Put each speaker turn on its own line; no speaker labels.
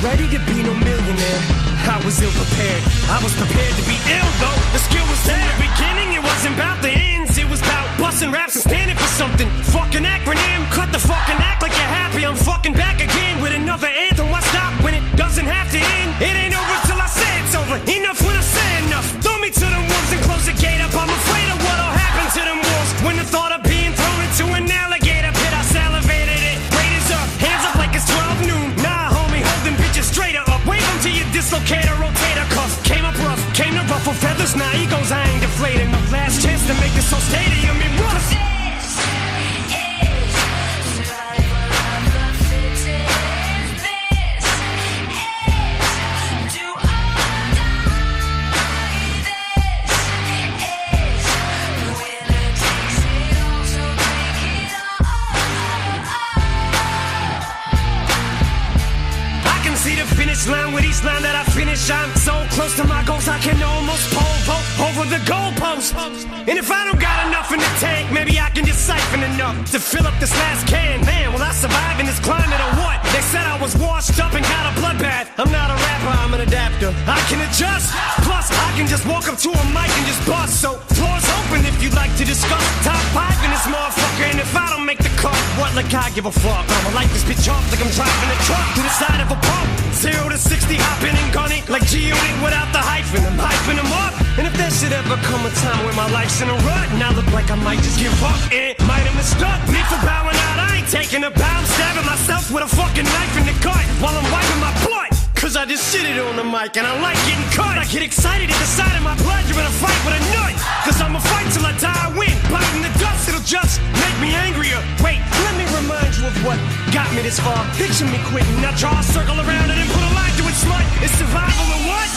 ready to be no millionaire. I was ill prepared. I was prepared to be ill though. The skill was there. In the beginning, it wasn't about the ends. It was about busting raps and standing for something. Fucking acronym. Cut the fucking act like you're happy. I'm fucking back again with another anthem. Why stop when it doesn't have to end? It ain't over till I say it's over. Enough when I say enough. Throw me to the wolves and close the gate up. I'm afraid of what'll happen to them wolves when the thought of being thrown into an alligator pit. I salivated it. Raiders up. Hands up like it's 12 noon. Nah, homie, hold them bitches straighter up. Wave them to your dislocator, rotator cuff. Came up rough, came to ruffle feathers. Now egos, I ain't deflated. My last chance to make this whole stadium in rough. Line with each line that I finish, I'm so close to my goals I can almost pole vault over the goalpost. And if I don't got enough in the tank, maybe I can just siphon enough to fill up this last can. Man, will I survive in this climate or what? They said I was washed up and got a bloodbath. I'm not a rapper, I'm an adapter. I can adjust, plus I can just walk up to a mic and just bust. So floor's open if you'd like to discuss top 5 in this motherfucker. And if I don't make the cut, what like I give a fuck? I'ma light this bitch off like I'm driving a truck to the side of a pump. 0 to 60, hopping and gunning like G-Unit without the hyphen. I'm hyping them up. And if there should ever come a time where my life's in a rut, and I look like I might just give up, and might have mistook me for bowing out. I ain't taking a bow. I'm stabbing myself with a fucking knife in the gut while I'm wiping my blood. Cause I just shit it on the mic and I like getting cut. I get excited at the sight of my blood. You're in a fight with a nut. Cause I'ma fight till I die, I win. Biting the dust, it'll just make me angrier. Wait, let me remind you of what got me this far. Picture me quitting, now draw a circle around it and put a line through it, smut. It's survival or what?